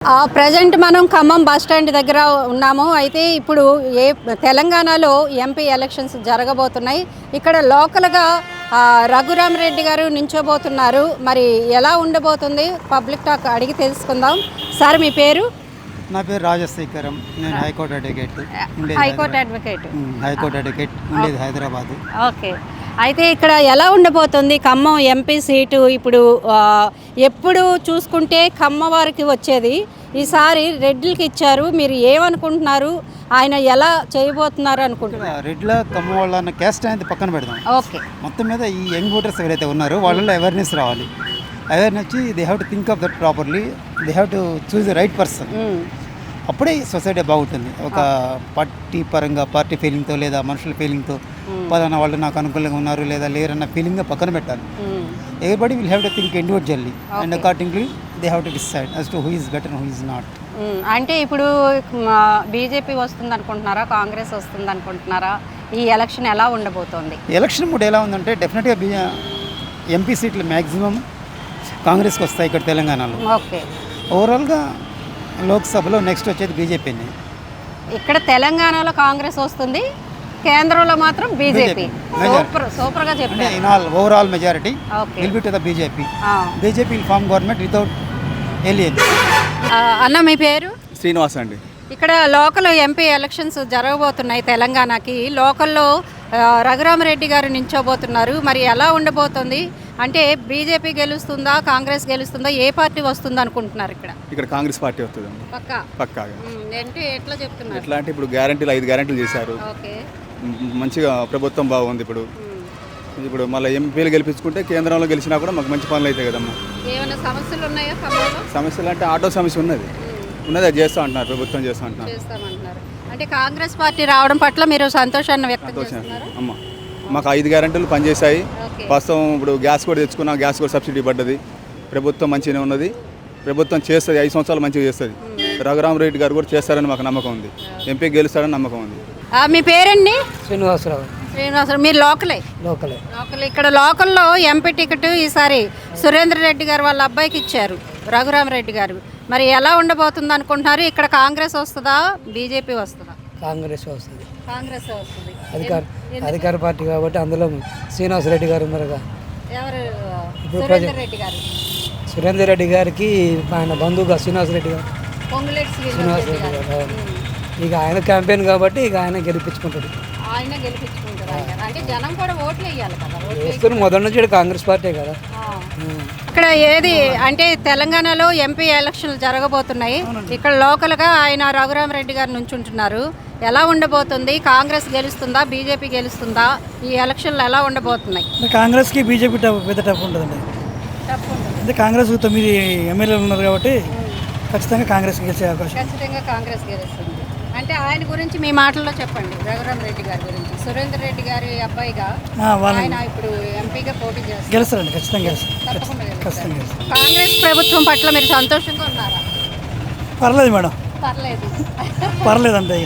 Present మనం Khammam bus stand దగ్గర ఉన్నాము. అయితే ఇప్పుడు తెలంగాణలో ఎంపీ ఎలక్షన్స్ జరగబోతున్నాయి. ఇక్కడ లోకల్గా రఘురామ్ రెడ్డి గారు నించోబోతున్నారు. మరి ఎలా ఉండబోతుంది పబ్లిక్ టాక్ అడిగి తెలుసుకుందాం. సార్ మీ పేరు? నా పేరు రాజశేఖరం. నేను హైకోర్టు అడ్వకేట్. హైకోర్టు అడ్వకేట్ ఉండేది హైదరాబాద్. ఓకే. అయితే ఇక్కడ ఎలా ఉండబోతుంది ఖమ్మం ఎంపీ సీటు? ఇప్పుడు ఎప్పుడు చూసుకుంటే ఖమ్మం వారికి వచ్చేది, ఈసారి రెడ్లకి ఇచ్చారు. మీరు ఏమనుకుంటున్నారు? ఆయన ఎలా చేయబోతున్నారు అనుకుంటున్నారు? రెడ్ల ఖమ్మం వాళ్ళ క్యాస్ట్ అనేది పక్కన పెడదాం. ఓకే. మొత్తం మీద ఈ యంగ్ ఓటర్స్ ఎవరైతే ఉన్నారో వాళ్ళలో అవేర్నెస్ రావాలి. అవేర్నెస్ వచ్చి they have to think of that properly. They have to choose the right person. అప్పుడే సొసైటీ బాగుంటుంది. ఒక పార్టీ పరంగా పార్టీ ఫీలింగ్తో లేదా మనుషుల ఫీలింగ్తో పలానా వాళ్ళు నాకు అనుకూలంగా ఉన్నారు లేదా లేరన్న ఫీలింగ్గా పక్కన పెట్టాలి. Everybody will have to think individually and accordingly they have to decide as to who is better who is not. అంటే ఇప్పుడు బీజేపీ వస్తుంది అనుకుంటున్నారా, కాంగ్రెస్ వస్తుంది అనుకుంటున్నారా? ఈ ఎలక్షన్ ఎలా ఉండబోతోంది? ఎలక్షన్ మూడు ఎలా ఉందంటే డెఫినెట్గా ఎంపీ సీట్లు మ్యాక్సిమం కాంగ్రెస్కి వస్తాయి ఇక్కడ తెలంగాణలో. ఓకే. ఓవరాల్గా లోక్సభలో నెక్స్ట్ వచ్చేది బీజేపీని. ఇక్కడ తెలంగాణలో కాంగ్రెస్ వస్తుంది, కేంద్రంలో మాత్రం బీజేపీ. సూపర్గా చెప్పారు. In all overall majority will be to the BJP. BJP will form government without alliance. అన్న మీ పేరు? శ్రీనివాస్ అండి. ఇక్కడ లోకల్ ఎంపీ ఎలక్షన్స్ జరగబోతున్నాయి తెలంగాణకి. లోకల్లో రఘురామరెడ్డి గారు నించోబోతున్నారు. మరి ఎలా ఉండబోతుంది? అంటే బీజేపీ గెలుస్తుందా, కాంగ్రెస్ గెలుస్తుందా, ఏ పార్టీ వస్తుందా అనుకుంటున్నారు? ఇక్కడ కాంగ్రెస్ పార్టీ వస్తుంది పక్కాగా. అంటే ఎట్లా చెప్తున్నారు? ఎట్లా అంటే ఇప్పుడు గ్యారంటీలు 5 గ్యారంటీలు చేశారు. మంచిగా ప్రభుత్వం బాగుంది. ఇప్పుడు మళ్ళీ ఎంపీలు గెలిపించుకుంటే కేంద్రంలో గెలిచినా కూడా మాకు మంచి పనులు అవుతాయి కదమ్మా. ఏమైనా సమస్యలు ఉన్నాయా? సమస్యలు అంటే ఆటో సమస్య ఉన్నది అది చేస్తూ అంటున్నారు, ప్రభుత్వం చేస్తూ అంటున్నారు. అంటే కాంగ్రెస్ పార్టీ రావడం పట్ల మీరు సంతోషాన్ని వ్యక్తం చేస్తున్నారు? అమ్మ మాకు 5 గ్యారంటీలు పనిచేశాయి. ప్రస్తుతం ఇప్పుడు గ్యాస్ కూడా తెచ్చుకున్నాం, గ్యాస్ కూడా సబ్సిడీ పడ్డది. ప్రభుత్వం మంచిగానే ఉన్నది, ప్రభుత్వం చేస్తుంది. 5 సంవత్సరాలు మంచిగా చేస్తుంది. రఘురామరెడ్డి గారు కూడా చేస్తారని మాకు నమ్మకం ఉంది. ఎంపీ గెలుస్తారని నమ్మకం ఉంది. మీ పేరండి? శ్రీనివాసరావు. మీరు లోకల్. ఇక్కడ లోకల్లో ఎంపీ టికెట్ ఈసారి సురేంద్ర రెడ్డి గారు వాళ్ళ అబ్బాయికి ఇచ్చారు, రఘురామరెడ్డి గారు. మరి ఎలా ఉండబోతుంది అనుకుంటున్నారు? ఇక్కడ కాంగ్రెస్ వస్తుందా, బీజేపీ వస్తుందా? కాంగ్రెస్ వస్తుంది. కాంగ్రెస్ వస్తుంది. అధికార పార్టీ కాబట్టి అందులో శ్రీనివాస రెడ్డి గారు ఉన్నారుగా. ఎవరు? సురేందర్ రెడ్డి గారికి ఆయన బంధువుగా శ్రీనివాస రెడ్డి గారు. శ్రీనివాస రెడ్డి గారు ఇక ఆయన క్యాంపెయిన్ కాబట్టి ఇక ఆయన గెలిపించుకుంటాడు. అంటే జనం కూడా ఓట్లు వేయాలి కదా. వేసుకుని మొదటి నుంచి కాంగ్రెస్ పార్టీ కదా. ఇక్కడ ఏది అంటే తెలంగాణలో ఎంపీ ఎలక్షన్లు జరగబోతున్నాయి. ఇక్కడ లోకల్గా ఆయన రఘురామరెడ్డి గారు నుంచుంటున్నారు. ఎలా ఉండబోతుంది? కాంగ్రెస్ గెలుస్తుందా, బీజేపీ గెలుస్తుందా? ఈ ఎలక్షన్లు ఎలా ఉండబోతున్నాయి? కాంగ్రెస్కి బీజేపీ పెద్ద టఫ్ ఉంటుందండి. అంటే కాంగ్రెస్ 9 ఎమ్మెల్యేలు ఉన్నారు కాబట్టి ఖచ్చితంగా కాంగ్రెస్ గెలిచే అవకాశం. ఖచ్చితంగా కాంగ్రెస్ గెలుస్తుంది. అంటే ఆయన గురించి మీ మాటల్లో చెప్పండి. రఘురామరెడ్డి గారి గురించి. సురేందర్ రెడ్డి గారి అబ్బాయిగా ఆయన ఇప్పుడు ఎంపీగా పోటీ చేస్తారు. గెలుస్తారండి, ఖచ్చితంగా గెలుస్తారు. కాంగ్రెస్ ప్రభుత్వం పట్ల మీరు సంతోషంగా ఉన్నారా? పర్లేదు మేడం, పర్లేదు పర్లేదు అంతే.